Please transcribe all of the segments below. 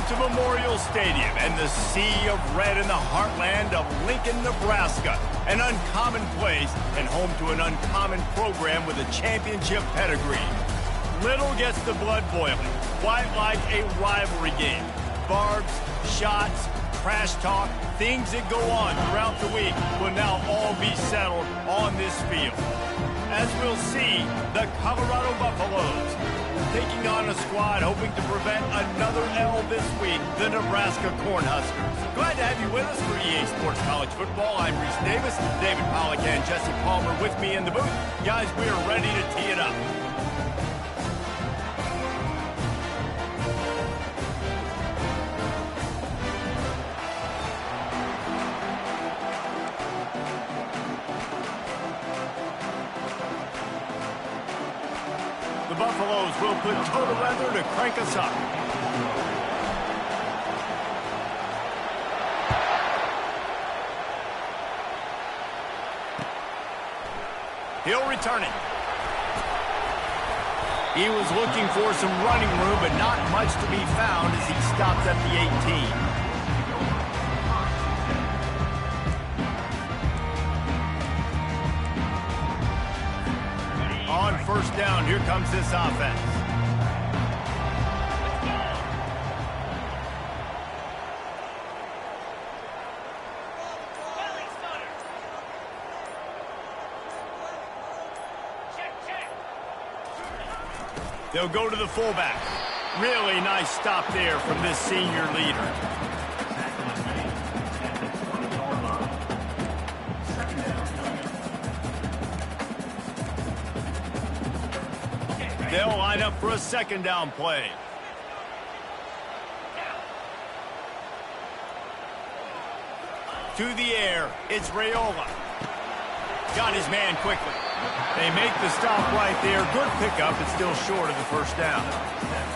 to Memorial Stadium and the sea of red in the heartland of Lincoln, Nebraska. An uncommon place and home to an uncommon program with a championship pedigree. Little gets the blood boiling, quite like a rivalry game. Barbs, shots, trash talk, things that go on throughout the week will now all be settled on this field. As we'll see, the Colorado Buffaloes taking on a squad hoping to prevent another L this week, the Nebraska Cornhuskers. Glad to have you with us for EA Sports College Football. I'm Reese Davis, David Pollack and Jesse Palmer with me in the booth. Guys, we are ready to tee it up. Buffaloes will put total weather to crank us up. He'll return it. He was looking for some running room, but not much to be found as he stopped at the 18. On first down, here comes this offense. They'll go to the fullback. Really nice stop there from this senior leader. They'll line up for a second down play. To the air, it's Raiola. Got his man quickly. They make the stop right there. Good pickup, but still short of the first down.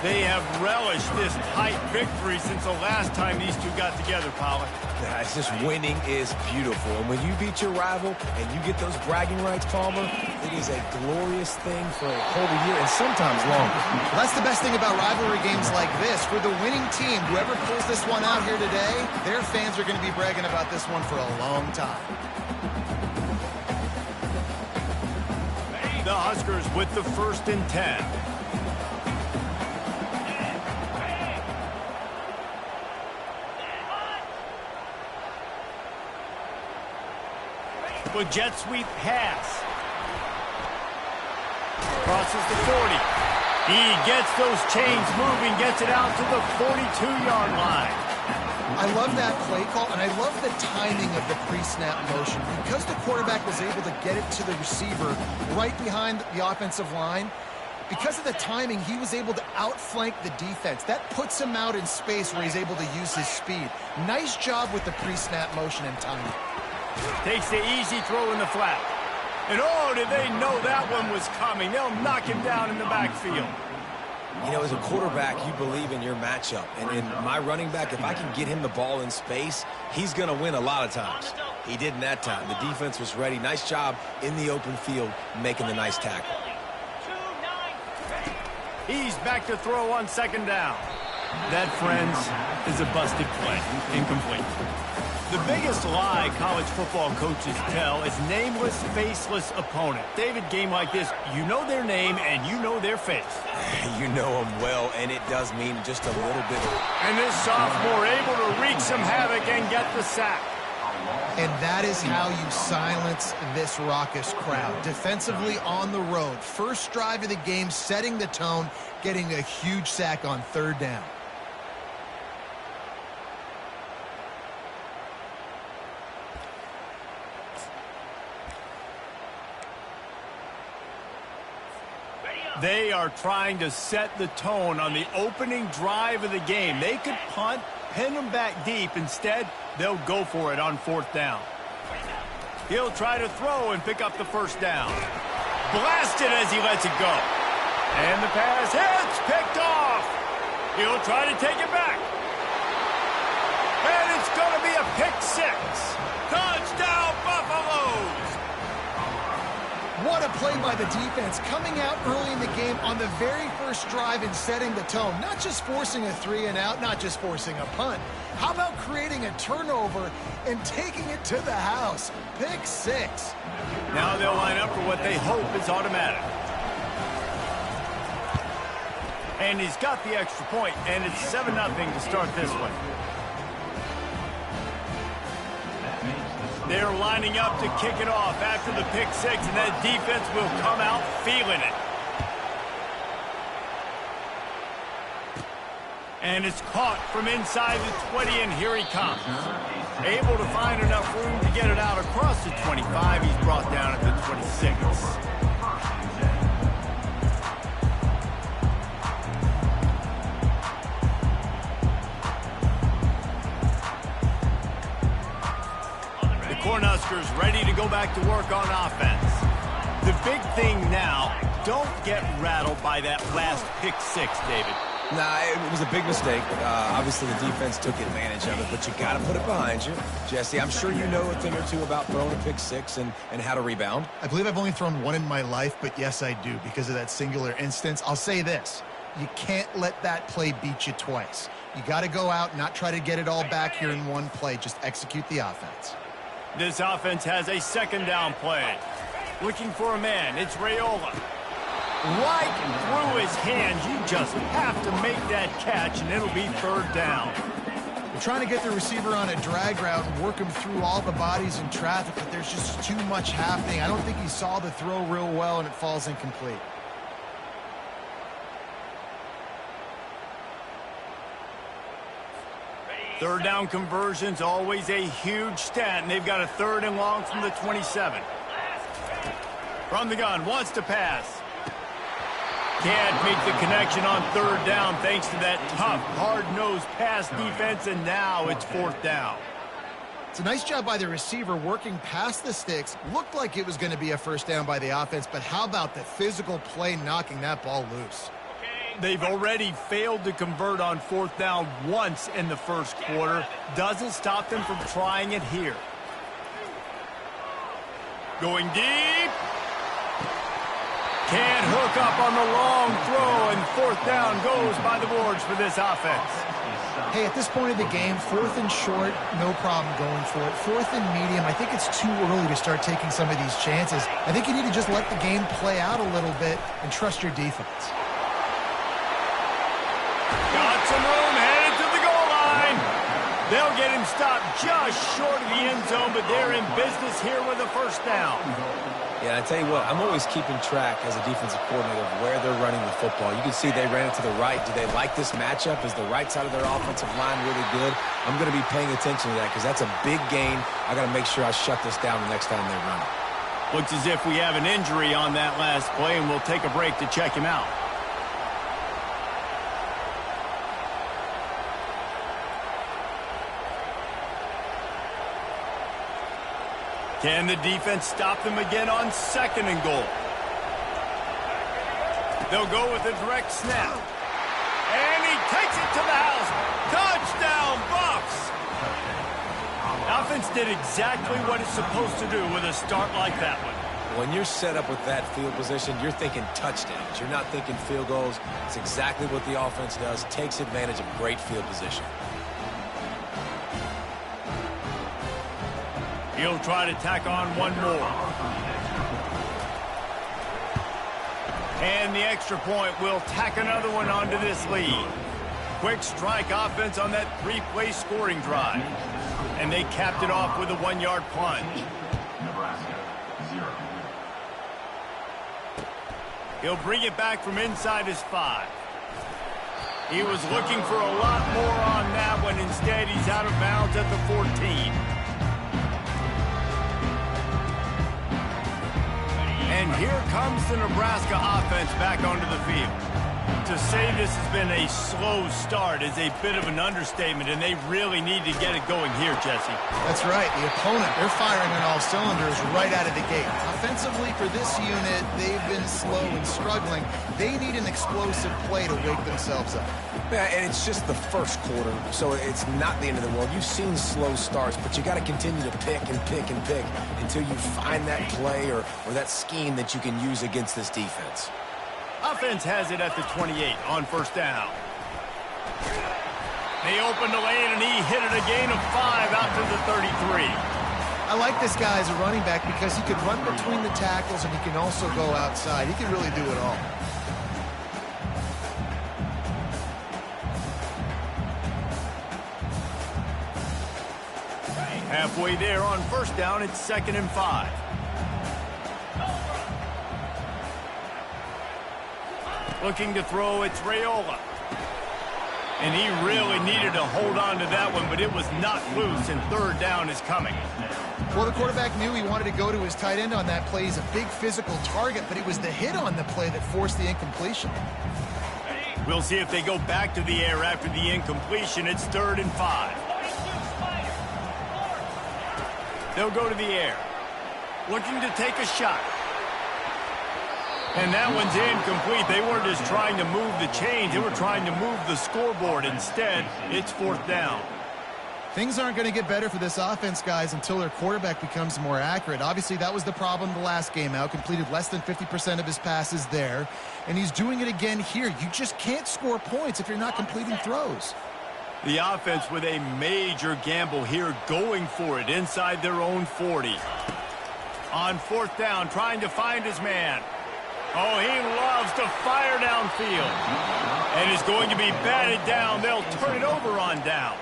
They have relished this tight victory since the last time these two got together, Pollack. It's just winning is beautiful. And when you beat your rival and you get those bragging rights, Palmer, it is a glorious thing for a whole year and sometimes longer. Well, that's the best thing about rivalry games like this. For the winning team, whoever pulls this one out here today, their fans are going to be bragging about this one for a long time. The Huskers with the 1st and 10. With jet sweep pass. Crosses the 40. He gets those chains moving, gets it out to the 42-yard line. I love that play call, and I love the timing of the pre-snap motion. Because the quarterback was able to get it to the receiver right behind the offensive line, because of the timing, he was able to outflank the defense. That puts him out in space where he's able to use his speed. Nice job with the pre-snap motion and timing. Takes the easy throw in the flat. And oh, did they know that one was coming. They'll knock him down in the backfield. You know, as a quarterback, you believe in your matchup. And in my running back, if I can get him the ball in space, he's going to win a lot of times. He didn't that time. The defense was ready. Nice job in the open field making the nice tackle. He's back to throw on second down. That, friends, is a busted play. Incomplete. The biggest lie college football coaches tell is nameless, faceless opponent. David, game like this, you know their name and you know their face. You know them well, and it does mean just a little bit. And this sophomore able to wreak some havoc and get the sack. And that is how you silence this raucous crowd. Defensively on the road. First drive of the game, setting the tone, getting a huge sack on third down. They are trying to set the tone on the opening drive of the game. They could punt, pin them back deep. Instead, they'll go for it on fourth down. He'll try to throw and pick up the first down. Blasted as he lets it go. And the pass hits, picked off. He'll try to take it back. And it's going to be a pick six. Touchdown, Buffaloes! What a play by the defense, coming out early in the game on the very first drive and setting the tone. Not just forcing a 3 and out, not just forcing a punt. How about creating a turnover and taking it to the house? Pick 6. Now they'll line up for what they hope is automatic. And he's got the extra point, and it's 7-0 to start this one. They're lining up to kick it off after the pick 6, and that defense will come out feeling it. And it's caught from inside the 20, and here he comes. Able to find enough room to get it out across the 25. He's brought down at the 26. Cornhuskers ready to go back to work on offense. The big thing now, don't get rattled by that last pick 6, David. Nah, it was a big mistake. Obviously, the defense took advantage of it, but you got to put it behind you. Jesse, I'm sure you know a thing or two about throwing a pick 6 and how to rebound. I believe I've only thrown one in my life, but yes, I do because of that singular instance. I'll say this. You can't let that play beat you twice. You got to go out, not try to get it all back here in one play. Just execute the offense. This offense has a 2nd down play. Looking for a man, it's Raiola. Right through his hands, you just have to make that catch, and it'll be 3rd down. We're trying to get the receiver on a drag route and work him through all the bodies in traffic, but there's just too much happening. I don't think he saw the throw real well, and it falls incomplete. Third down conversion's always a huge stat, and they've got a 3rd and long from the 27. From the gun, wants to pass. Can't make the connection on 3rd down thanks to that tough, hard-nosed pass defense, and now it's 4th down. It's a nice job by the receiver working past the sticks. Looked like it was going to be a 1st down by the offense, but how about the physical play knocking that ball loose? They've already failed to convert on 4th down once in the 1st quarter. Doesn't stop them from trying it here. Going deep. Can't hook up on the long throw, and 4th down goes by the boards for this offense. Hey, at this point of the game, 4th and short, no problem going for it. 4th and medium, I think it's too early to start taking some of these chances. I think you need to just let the game play out a little bit and trust your defense. Got some room, headed to the goal line. They'll get him stopped just short of the end zone, but they're in business here with a 1st down. Yeah, I tell you what, I'm always keeping track as a defensive coordinator of where they're running the football. You can see they ran it to the right. Do they like this matchup? Is the right side of their offensive line really good? I'm going to be paying attention to that because that's a big gain. I got to make sure I shut this down the next time they run it. Looks as if we have an injury on that last play, and we'll take a break to check him out. Can the defense stop them again on 2nd and goal? They'll go with a direct snap. And he takes it to the house. Touchdown, Bucks! Offense did exactly what it's supposed to do with a start like that one. When you're set up with that field position, you're thinking touchdowns. You're not thinking field goals. It's exactly what the offense does. Takes advantage of great field position. He'll try to tack on one more. And the extra point will tack another one onto this lead. Quick strike offense on that 3-play scoring drive. And they capped it off with a 1-yard plunge. He'll bring it back from inside his 5. He was looking for a lot more on that one. Instead, he's out of bounds at the 14. And here comes the Nebraska offense back onto the field. To say this has been a slow start is a bit of an understatement, and they really need to get it going here, Jesse. That's right. The opponent, they're firing on all cylinders right out of the gate. Offensively for this unit, they've been slow and struggling. They need an explosive play to wake themselves up. Yeah, and it's just the first quarter, so it's not the end of the world. You've seen slow starts, but you got to continue to pick and pick and pick until you find that play or that scheme that you can use against this defense. Offense has it at the 28 on first down. They opened the lane, and he hit it a gain of 5 out to the 33. I like this guy as a running back because he can run between the tackles and he can also go outside. He can really do it all. Halfway there on first down, it's 2nd and 5. Looking to throw, it's Raiola. And he really needed to hold on to that one, but it was not loose, and 3rd down is coming. Well, the quarterback knew he wanted to go to his tight end on that play. He's a big physical target, but it was the hit on the play that forced the incompletion. We'll see if they go back to the air after the incompletion. It's 3rd and 5. They'll go to the air. Looking to take a shot. And that one's incomplete. They weren't just trying to move the chains. They were trying to move the scoreboard. Instead, it's 4th down. Things aren't going to get better for this offense, guys, until their quarterback becomes more accurate. Obviously, that was the problem the last game out. Completed less than 50% of his passes there. And he's doing it again here. You just can't score points if you're not completing throws. The offense with a major gamble here, going for it inside their own 40. On 4th down, trying to find his man. Oh, he loves to fire downfield. And is going to be batted down. They'll turn it over on downs.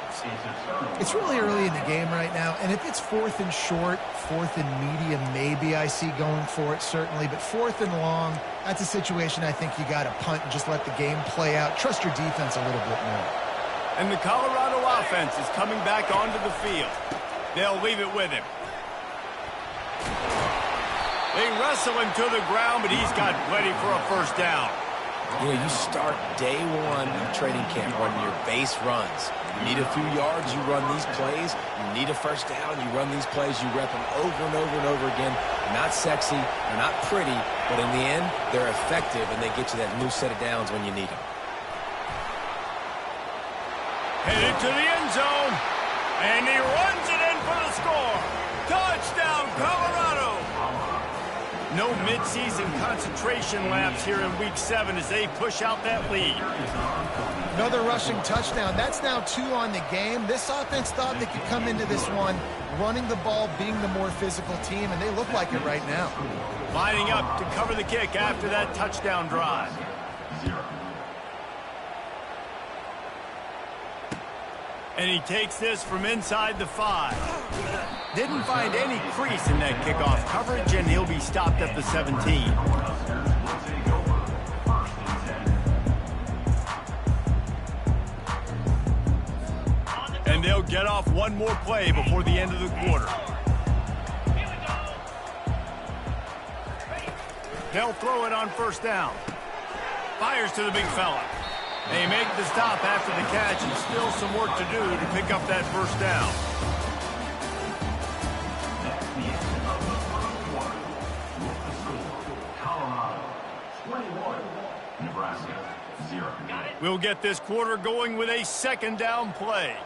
It's really early in the game right now, and if it's 4th and short, 4th and medium, maybe I see going for it, certainly. But 4th and long, that's a situation I think you got to punt and just let the game play out. Trust your defense a little bit more. And the Colorado offense is coming back onto the field. They'll leave it with him. They wrestle him to the ground, but he's got plenty for a 1st down. You know, you start day one of training camp running your base runs. You need a few yards, you run these plays. You need a 1st down, you run these plays. You rep them over and over and over again. They're not sexy, they're not pretty, but in the end, they're effective, and they get you that new set of downs when you need them. Headed to the end zone, and he runs it in for the score. Touchdown, Colorado! No midseason concentration laps here in Week 7 as they push out that lead. Another rushing touchdown. That's now 2 on the game. This offense thought they could come into this one running the ball, being the more physical team, and they look like it right now. Lining up to cover the kick after that touchdown drive. And he takes this from inside the 5. Didn't find any crease in that kickoff coverage, and he'll be stopped at the 17. And they'll get off one more play before the end of the quarter. They'll throw it on 1st down. Fires to the big fella. They make the stop after the catch, and still some work to do to pick up that 1st down. We'll get this quarter going with a 2nd down play.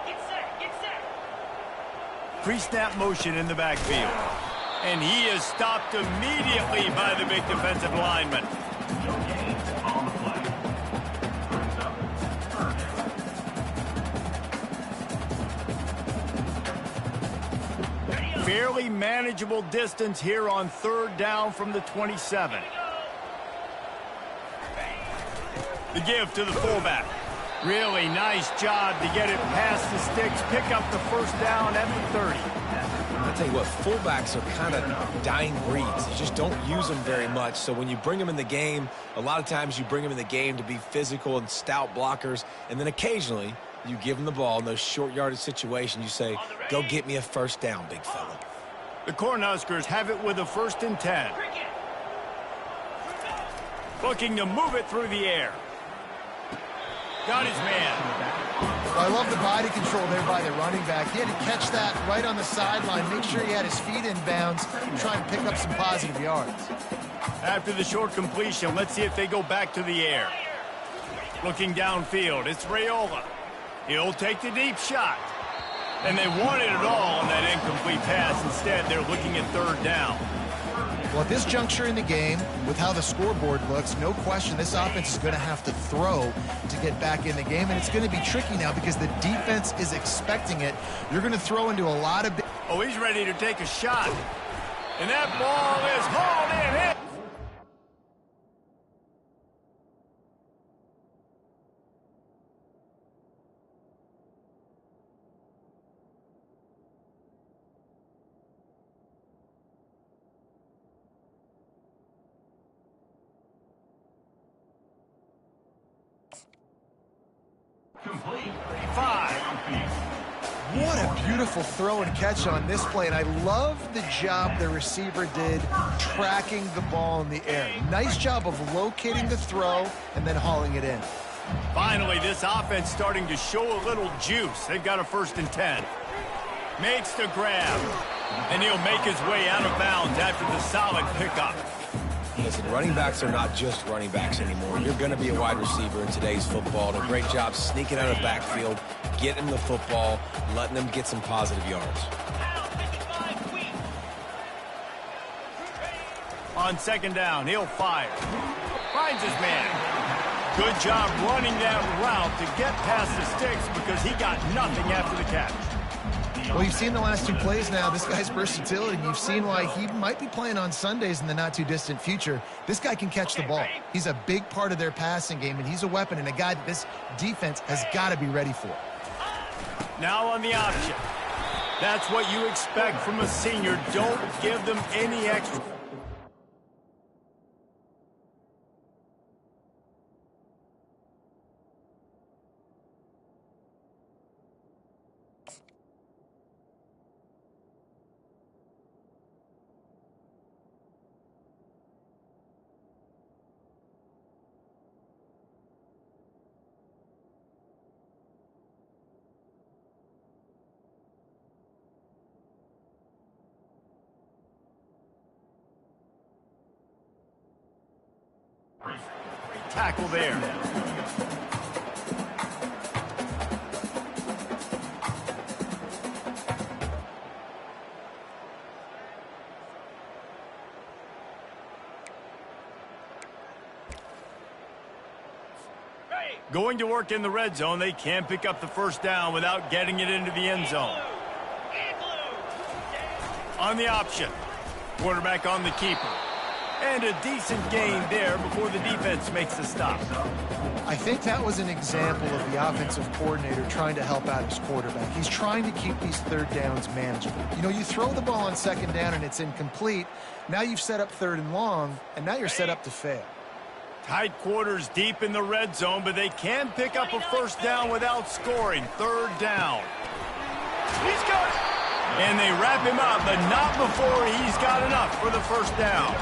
Get set, get set. Pre-snap motion in the backfield. And he is stopped immediately by the big defensive lineman. Fairly manageable distance here on 3rd down from the 27. The give to the fullback. Really nice job to get it past the sticks, pick up the 1st down at the 30. I'll tell you what, fullbacks are kind of dying breeds. You just don't use them very much. So when you bring them in the game, a lot of times you bring them in the game to be physical and stout blockers, and then occasionally you give them the ball in those short yardage situations. You say, go get me a 1st down, big fella. The Cornhuskers have it with a 1st and 10. Looking to move it through the air. Got his man. Well, I love the body control there by the running back. He had to catch that right on the sideline, make sure he had his feet in bounds, try and pick up some positive yards. After the short completion, let's see if they go back to the air. Looking downfield, it's Raiola. He'll take the deep shot. And they wanted it all on that incomplete pass. Instead, they're looking at third down. Well, at this juncture in the game, with how the scoreboard looks, no question this offense is going to have to throw to get back in the game. And it's going to be tricky now because the defense is expecting it. You're going to throw into a lot of... Oh, he's ready to take a shot. And that ball is hauled in. What a beautiful throw and catch on this play, and I love the job the receiver did tracking the ball in the air. Nice job of locating the throw and then hauling it in. Finally, this offense starting to show a little juice. They've got a 1st and 10. Makes the grab, and he'll make his way out of bounds after the solid pickup. Listen, running backs are not just running backs anymore. You're going to be a wide receiver in today's football. And a great job sneaking out of the backfield, getting the football, letting them get some positive yards. On 2nd down, he'll fire. Finds his man. Good job running that route to get past the sticks because he got nothing after the catch. Well, you've seen the last 2 plays now. This guy's versatility. You've seen why he might be playing on Sundays in the not-too-distant future. This guy can catch the ball. He's a big part of their passing game, and he's a weapon and a guy that this defense has got to be ready for. Now on the option. That's what you expect from a senior. Don't give them any extra. Tackle there. Going to work in the red zone, they can't pick up the 1st down without getting it into the end zone. On the option. Quarterback on the keeper. And a decent gain there before the defense makes the stop. I think that was an example of the offensive coordinator trying to help out his quarterback. He's trying to keep these 3rd downs manageable. You know, you throw the ball on 2nd down and it's incomplete. Now you've set up 3rd and long, and now you're set up to fail. Tight quarters deep in the red zone, but they can pick up a 1st down without scoring. 3rd down. He's got it. And they wrap him up, but not before he's got enough for the 1st down.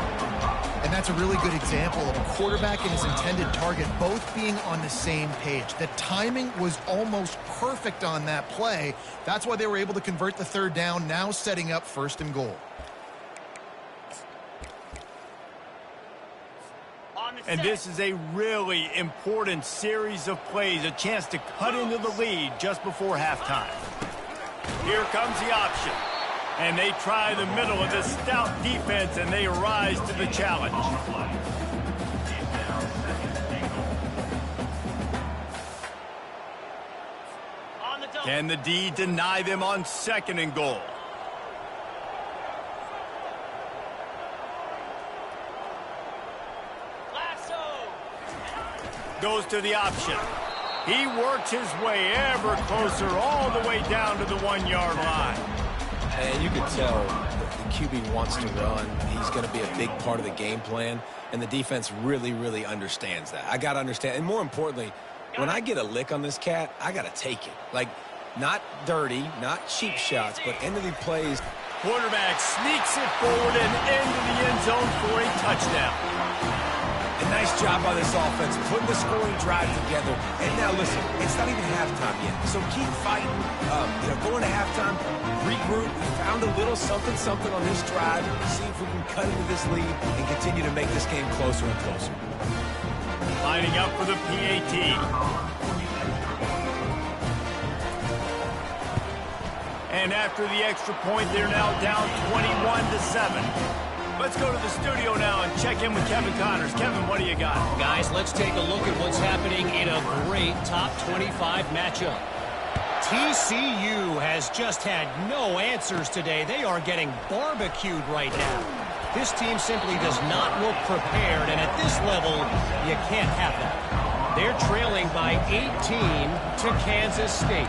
And that's a really good example of a quarterback and his intended target both being on the same page. The timing was almost perfect on that play. That's why they were able to convert the 3rd down, now setting up 1st and goal. And this is a really important series of plays, a chance to cut into the lead just before halftime. Here comes the option. And they try the middle of this stout defense, and they rise to the challenge. Can the D deny them on 2nd and goal? Goes to the option. He works his way ever closer all the way down to the 1-yard line. And you can tell the QB wants to run. He's going to be a big part of the game plan, and the defense really, really understands that. I got to understand, and more importantly, when I get a lick on this cat, I got to take it. Like, not dirty, not cheap shots, but end of the plays. Quarterback sneaks it forward and into the end zone for a touchdown. A nice job by this offense, putting the scoring drive together. And now, listen, it's not even halftime yet, so keep fighting. Going to halftime, regroup. We found a little something on this drive. See if we can cut into this lead and continue to make this game closer and closer. Lining up for the PAT. And after the extra point, they're now down 21-7. Let's go to the studio now and check in with Kevin Connors. Kevin, what do you got? Guys, let's take a look at what's happening in a great top 25 matchup. TCU has just had no answers today. They are getting barbecued right now. This team simply does not look prepared, and at this level, you can't have that. They're trailing by 18 to Kansas State.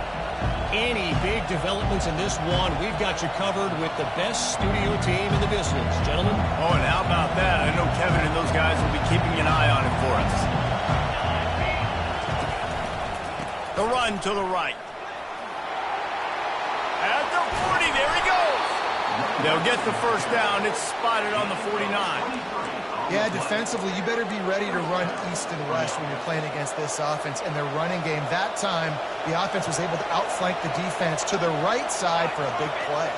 Any big developments in this one, we've got you covered with the best studio team in the business. Gentlemen? Oh, and how about that? I know Kevin and those guys will be keeping an eye on it for us. The run to the right. At the 40, there he goes. They'll get the first down. It's spotted on the 49. Yeah, defensively, you better be ready to run east and west when you're playing against this offense. And their running game, that time, the offense was able to outflank the defense to the right side for a big play.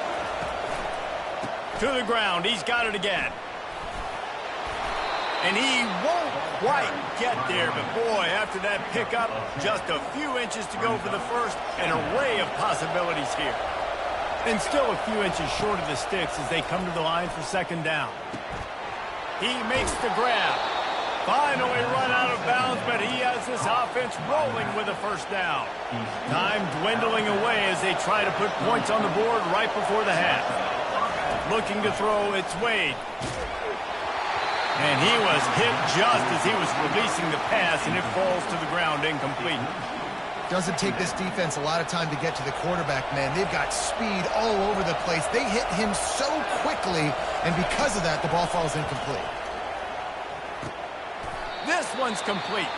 To the ground. He's got it again. And he won't quite get there, but boy, after that pickup, just a few inches to go for the first. An array of possibilities here. And still a few inches short of the sticks as they come to the line for second down. He makes the grab. Finally run out of bounds, but he has this offense rolling with a first down. Time dwindling away as they try to put points on the board right before the half. Looking to throw, it's Wade. And he was hit just as he was releasing the pass, and it falls to the ground incomplete. Doesn't take this defense a lot of time to get to the quarterback, man. They've got speed all over the place. They hit him so quickly, and because of that, the ball falls incomplete. This one's complete.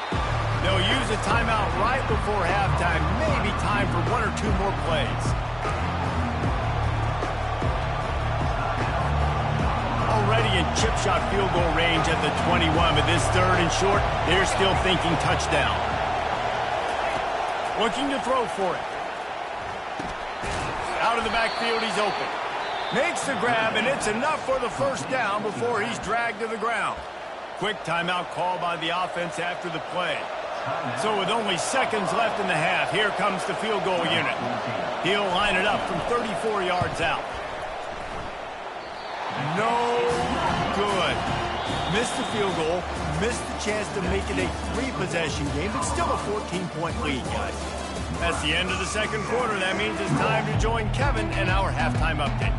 They'll use a timeout right before halftime. Maybe time for one or two more plays. Already in chip shot field goal range at the 21, but this third and short, they're still thinking touchdown. Looking to throw for it. Out of the backfield, he's open. Makes the grab, and it's enough for the first down before he's dragged to the ground. Quick timeout call by the offense after the play. So with only seconds left in the half, here comes the field goal unit. He'll line it up from 34 yards out. No good. Missed the field goal, missed the chance to make it a three-possession game, but still a 14-point lead, guys. That's the end of the second quarter. That means it's time to join Kevin and our halftime update.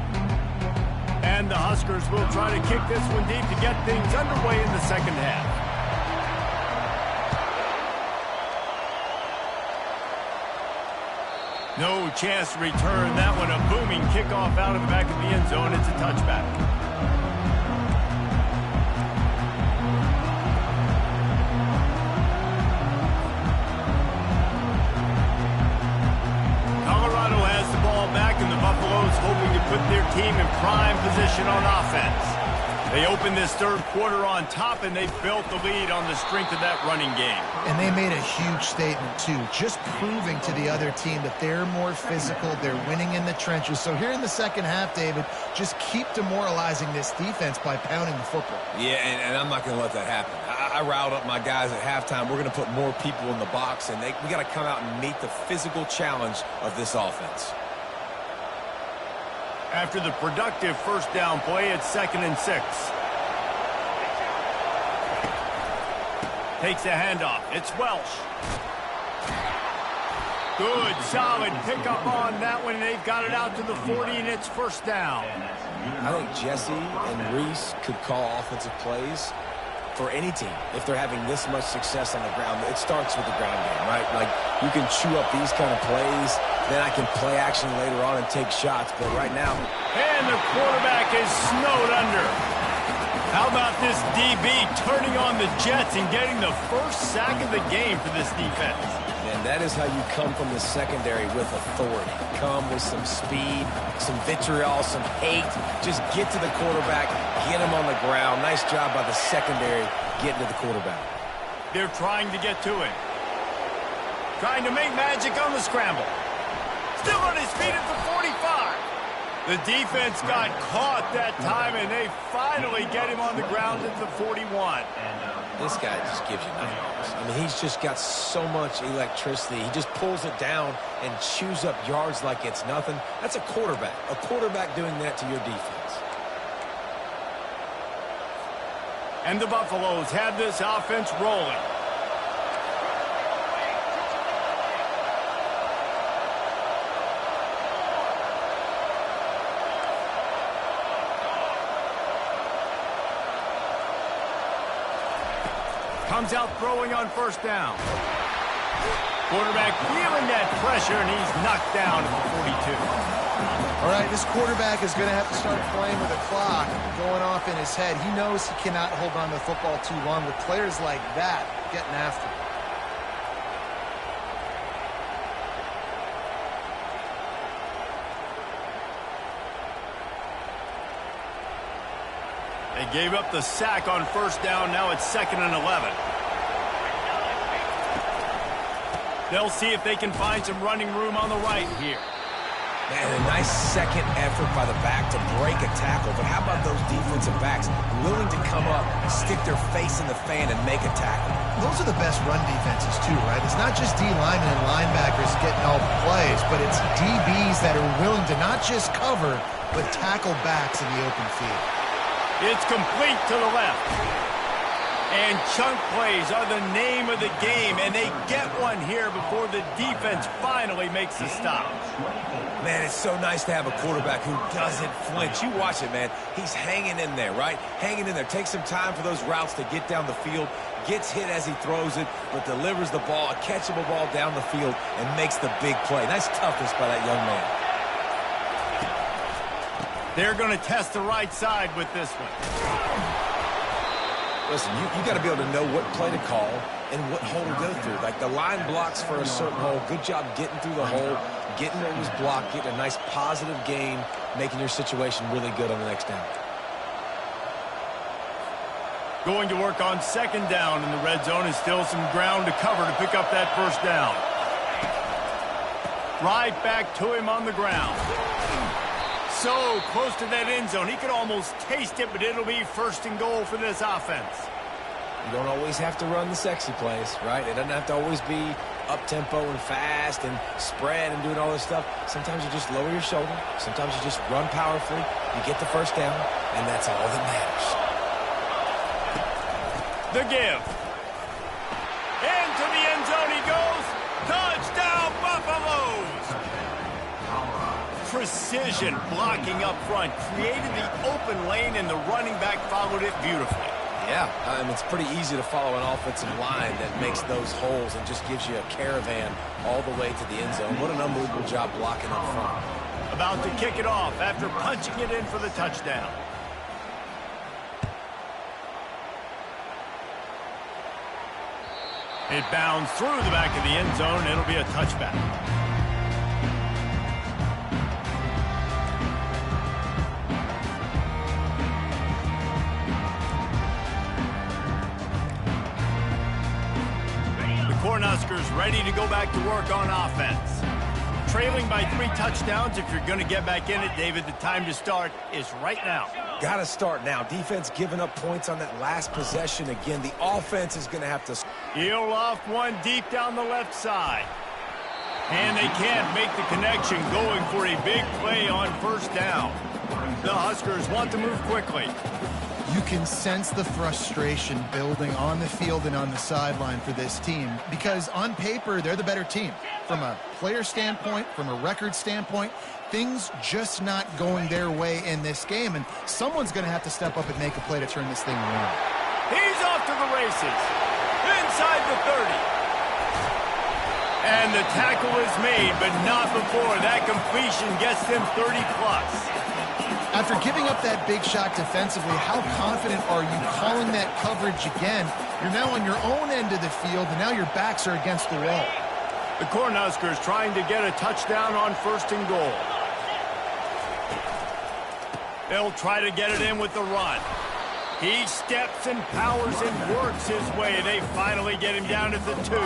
And the Huskers will try to kick this one deep to get things underway in the second half. No chance to return that one. A booming kickoff out of the back of the end zone. It's a touchback. Colorado has the ball back, and the Buffaloes hoping to put their team in prime position on offense. They opened this third quarter on top, and they built the lead on the strength of that running game. And they made a huge statement, too, just proving to the other team that they're more physical, they're winning in the trenches. So here in the second half, David, just keep demoralizing this defense by pounding the football. Yeah, and I'm not going to let that happen. I riled up my guys at halftime. We're going to put more people in the box, and we got to come out and meet the physical challenge of this offense. After the productive first down play, it's 2nd and 6. Takes a handoff. It's Welsh. Good, solid pickup on that one. They've got it out to the 40, and it's first down. I think Jesse and Reese could call offensive plays for any team if they're having this much success on the ground. It starts with the ground game, right? Like, you can chew up these kind of plays, then I can play action later on and take shots. But right now... And the quarterback is snowed under. How about this DB turning on the Jets and getting the first sack of the game for this defense? And that is how you come from the secondary with authority. Come with some speed, some vitriol, some hate. Just get to the quarterback, get him on the ground. Nice job by the secondary getting to the quarterback. They're trying to get to it. Trying to make magic on the scramble. Still on his feet at the 45. The defense got caught that time, and they finally get him on the ground at the 41. This guy just gives you nightmares. I mean, he's just got so much electricity. He just pulls it down and chews up yards like it's nothing. That's a quarterback. A quarterback doing that to your defense. And the Buffaloes have this offense rolling. Comes out throwing on first down. Quarterback feeling that pressure, and he's knocked down at the 42. All right, this quarterback is going to have to start playing with a clock going off in his head. He knows he cannot hold on to the football too long with players like that getting after him. They gave up the sack on first down. Now it's 2nd and 11. They'll see if they can find some running room on the right here. Man, a nice second effort by the back to break a tackle. But how about those defensive backs willing to come up, stick their face in the fan, and make a tackle? Those are the best run defenses too, right? It's not just D linemen and linebackers getting all the plays, but it's DBs that are willing to not just cover, but tackle backs in the open field. It's complete to the left. And chunk plays are the name of the game, and they get one here before the defense finally makes the stop. Man, it's so nice to have a quarterback who doesn't flinch. You watch it, man. He's hanging in there, right? Hanging in there. Takes some time for those routes to get down the field. Gets hit as he throws it, but delivers the ball, a catchable ball down the field, and makes the big play. Nice toughness by that young man. They're going to test the right side with this one. Listen, you got to be able to know what play to call and what hole to go through. Like the line blocks for a certain hole. Good job getting through the hole, getting where it was blocked, getting a nice positive gain, making your situation really good on the next down. Going to work on 2nd down in the red zone, and still some ground to cover to pick up that first down. Right back to him on the ground. So close to that end zone. He could almost taste it, but it'll be 1st and goal for this offense. You don't always have to run the sexy plays, right? It doesn't have to always be up-tempo and fast and spread and doing all this stuff. Sometimes you just lower your shoulder. Sometimes you just run powerfully. You get the first down, and that's all that matters. The give. Into the end zone he goes. Touchdown, Buffaloes! Precision blocking up front created the open lane, and the running back followed it beautifully. Yeah, it's pretty easy to follow an offensive line that makes those holes and just gives you a caravan all the way to the end zone. What an unbelievable job blocking up front. About to kick it off after punching it in for the touchdown. It bounds through the back of the end zone, and it'll be a touchback. Cornhuskers ready to go back to work on offense. Trailing by 3 touchdowns. If you're going to get back in it, David, the time to start is right now. Got to start now. Defense giving up points on that last possession again. The offense is going to have to... He'll off one deep down the left side. And they can't make the connection, going for a big play on first down. The Huskers want to move quickly. You can sense the frustration building on the field and on the sideline for this team, because on paper, they're the better team. From a player standpoint, from a record standpoint, things just not going their way in this game, and someone's going to have to step up and make a play to turn this thing around. He's off to the races. Inside the 30. And the tackle is made, but not before that completion gets them 30+. After giving up that big shot defensively, how confident are you calling that coverage again? You're now on your own end of the field, and now your backs are against the wall. The Cornhuskers trying to get a touchdown on 1st and goal. They'll try to get it in with the run. He steps and powers and works his way. They finally get him down at the 2.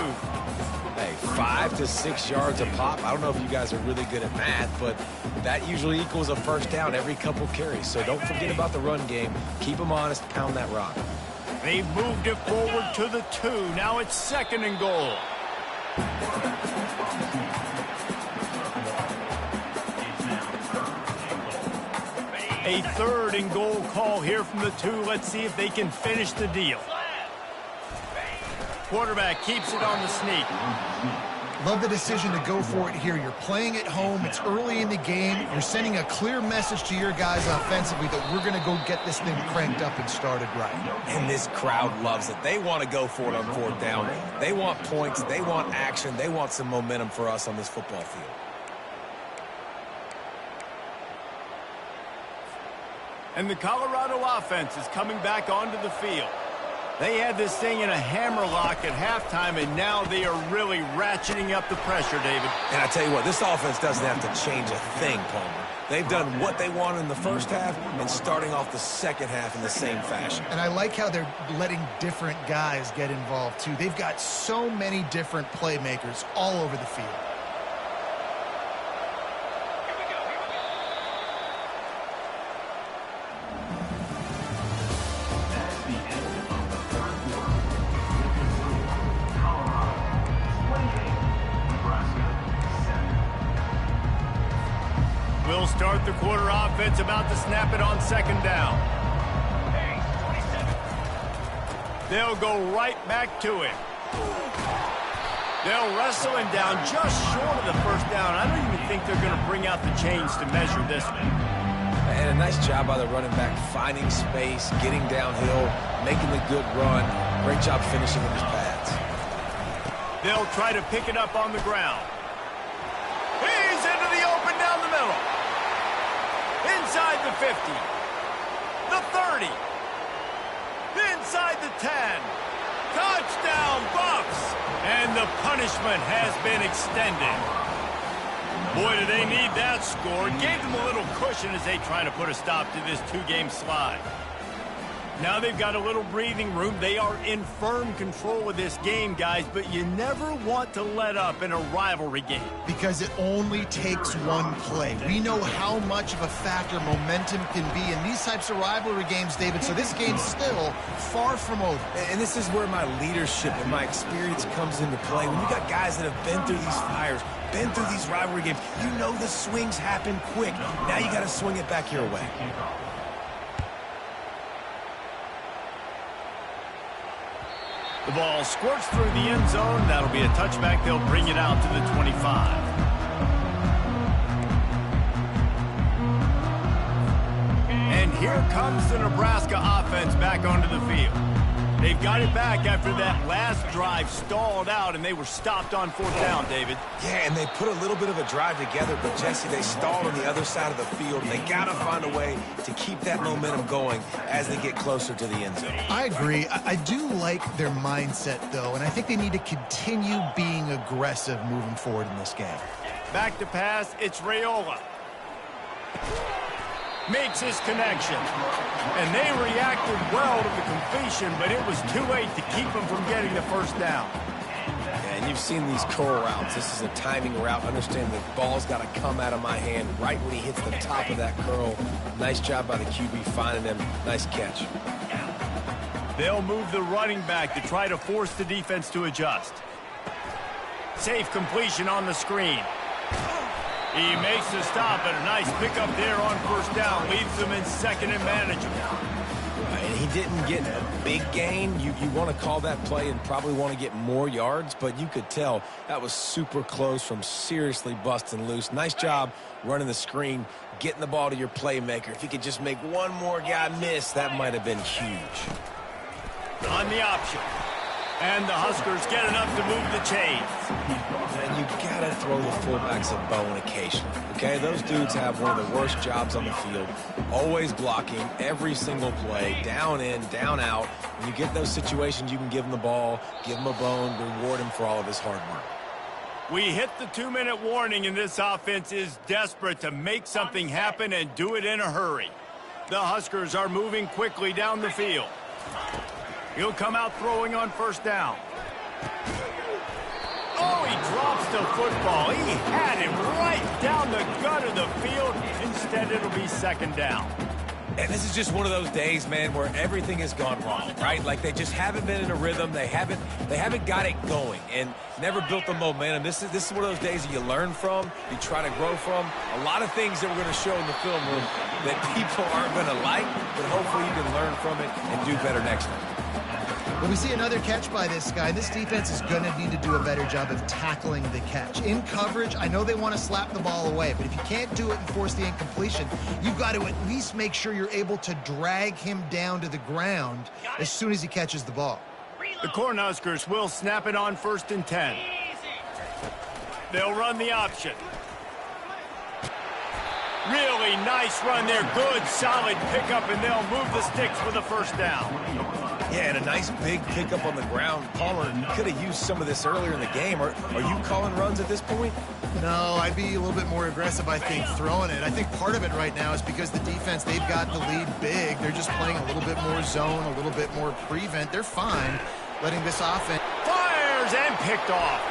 Hey, 5 to 6 yards a pop. I don't know if you guys are really good at math, but that usually equals a first down every couple carries. So don't forget about the run game. Keep them honest, pound that rock. They've moved it forward to the 2. Now it's 2nd and goal. A 3rd and goal call here from the 2. Let's see if they can finish the deal. Quarterback keeps it on the sneak. Love the decision to go for it here. You're playing at home. It's early in the game. You're sending a clear message to your guys offensively that we're going to go get this thing cranked up and started right. And this crowd loves it. They want to go for it on 4th down. They want points. They want action. They want some momentum for us on this football field. And the Colorado offense is coming back onto the field. They had this thing in a hammerlock at halftime, and now they are really ratcheting up the pressure, David. And I tell you what, this offense doesn't have to change a thing, Palmer. They've done what they wanted in the first half and starting off the second half in the same fashion. And I like how they're letting different guys get involved, too. They've got so many different playmakers all over the field. We'll start the quarter offense, about to snap it on 2nd down. They'll go right back to it. They'll wrestle him down just short of the 1st down. I don't even think they're going to bring out the chains to measure this one. And a nice job by the running back, finding space, getting downhill, making the good run. Great job finishing with his pads. They'll try to pick it up on the ground. He's into the open down the middle. Inside the 50. The 30. Inside the 10. Touchdown, Buffs! And the punishment has been extended. Boy, do they need that score. Gave them a little cushion as they try to put a stop to this 2-game slide. Now they've got a little breathing room. They are in firm control of this game, guys, but you never want to let up in a rivalry game. Because it only takes one play. We know how much of a factor momentum can be in these types of rivalry games, David, so this game's still far from over. And this is where my leadership and my experience comes into play. When you got guys that have been through these fires, been through these rivalry games, you know the swings happen quick. Now you got to swing it back your way. The ball squirts through the end zone. That'll be a touchback. They'll bring it out to the 25. And here comes the Nebraska offense back onto the field. They've got it back after that last drive stalled out, and they were stopped on 4th down, David. Yeah, and they put a little bit of a drive together, but, Jesse, they stalled on the other side of the field. They got to find a way to keep that momentum going as they get closer to the end zone. I agree. I do like their mindset, though, and I think they need to continue being aggressive moving forward in this game. Back to pass, it's Raiola. Makes his connection. And they reacted well to the completion, but it was too late to keep him from getting the 1st down. Yeah, and you've seen these curl routes. This is a timing route. Understand the ball's got to come out of my hand right when he hits the top of that curl. Nice job by the QB finding him. Nice catch. They'll move the running back to try to force the defense to adjust. Safe completion on the screen. He makes the stop, and a nice pickup there on 1st down. Leaves them in 2nd and manageable. And he didn't get a big gain. You want to call that play and probably want to get more yards, but you could tell that was super close from seriously busting loose. Nice job running the screen, getting the ball to your playmaker. If he could just make one more guy miss, that might have been huge. On the option. And the Huskers get enough to move the chains. And you got to throw the fullbacks a bone occasionally, okay? Those dudes have one of the worst jobs on the field, always blocking every single play, down in, down out. When you get those situations, you can give him the ball, give him a bone, reward him for all of his hard work. We hit the 2-minute warning, and this offense is desperate to make something happen and do it in a hurry. The Huskers are moving quickly down the field. He'll come out throwing on 1st down. Oh, he drops the football. He had him right down the gut of the field. Instead, it'll be 2nd down. And this is just one of those days, man, where everything has gone wrong, right? Like they just haven't been in a rhythm. They haven't got it going and never built the momentum. This is one of those days that you learn from, you try to grow from. A lot of things that we're going to show in the film room that people aren't going to like, but hopefully you can learn from it and do better next time. When we see another catch by this guy, this defense is going to need to do a better job of tackling the catch. In coverage, I know they want to slap the ball away, but if you can't do it and force the incompletion, you've got to at least make sure you're able to drag him down to the ground as soon as he catches the ball. The Cornhuskers will snap it on 1st and 10. They'll run the option. Really nice run there. Good, solid pickup, and they'll move the sticks for the first down. Yeah, and a nice big pickup on the ground. Palmer, you could have used some of this earlier in the game. Are you calling runs at this point? No, I'd be a little bit more aggressive, I think, throwing it. I think part of it right now is because the defense, they've got the lead big. They're just playing a little bit more zone, a little bit more prevent. They're fine letting this offense. Fires and picked off.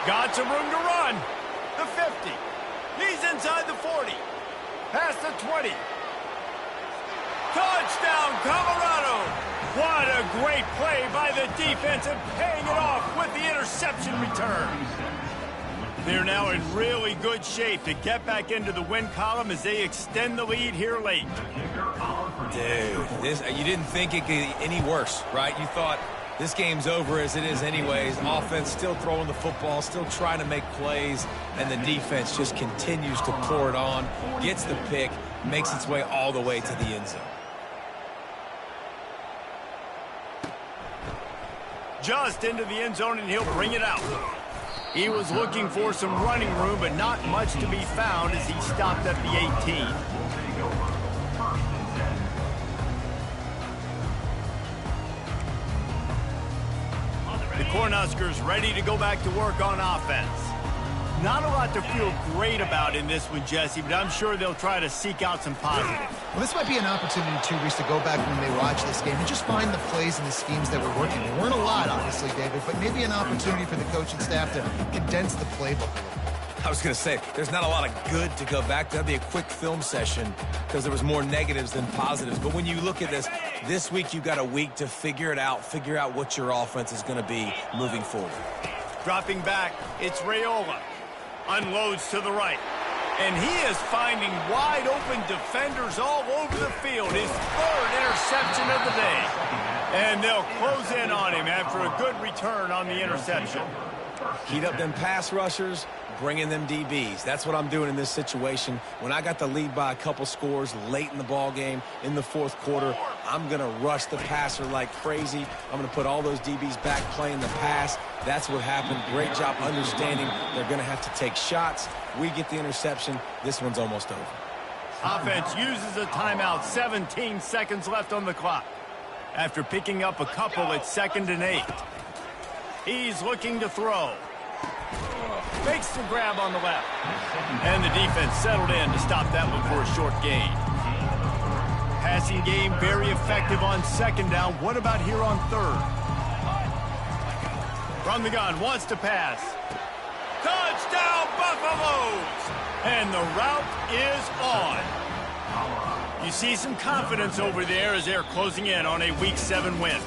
Got some room to run. The 50. He's inside the 40. Past the 20. Touchdown, Colorado. What a great play by the defense and paying it off with the interception return. They're now in really good shape to get back into the win column as they extend the lead here late. Dude, you didn't think it could get any worse, right? You thought this game's over as it is anyways. Offense still throwing the football, still trying to make plays, and the defense just continues to pour it on, gets the pick, makes its way all the way to the end zone. Just into the end zone, and he'll bring it out. He was looking for some running room, but not much to be found as he stopped at the 18. The Cornhuskers ready to go back to work on offense. Not a lot to feel great about in this one, Jesse, but I'm sure they'll try to seek out some positives. Well, this might be an opportunity, too, Reese, to go back when they watch this game and just find the plays and the schemes that were working. There weren't a lot, obviously, David, but maybe an opportunity for the coaching staff to condense the playbook a little bit. I was going to say, there's not a lot of good to go back to. That'd be a quick film session because there was more negatives than positives. But when you look at this week you got a week to figure it out, figure out what your offense is going to be moving forward. Dropping back, it's Raiola. Unloads to the right. And he is finding wide open defenders all over the field. His 3rd interception of the day. And they'll close in on him after a good return on the interception. Heat up them pass rushers, bring in them DBs. That's what I'm doing in this situation. When I got the lead by a couple scores late in the ball game in the 4th quarter, I'm going to rush the passer like crazy. I'm going to put all those DBs back playing the pass. That's what happened. Great job understanding they're going to have to take shots. We get the interception. This one's almost over. Offense uses a timeout. 17 seconds left on the clock. After picking up a couple at 2nd and 8. He's looking to throw. Makes the grab on the left. And the defense settled in to stop that one for a short gain. Passing game very effective on 2nd down. What about here on 3rd? From the gun, wants to pass. Touchdown, Buffaloes! And the route is on. You see some confidence over there as they're closing in on a Week 7 win.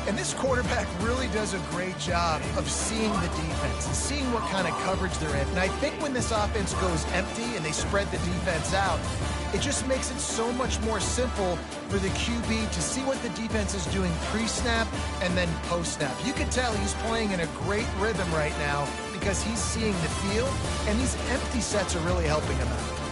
And this quarterback really does a great job of seeing the defense and seeing what kind of coverage they're in. And I think when this offense goes empty and they spread the defense out, it just makes it so much more simple for the QB to see what the defense is doing pre-snap and then post-snap. You can tell he's playing in a great rhythm right now because he's seeing the field, and these empty sets are really helping him out.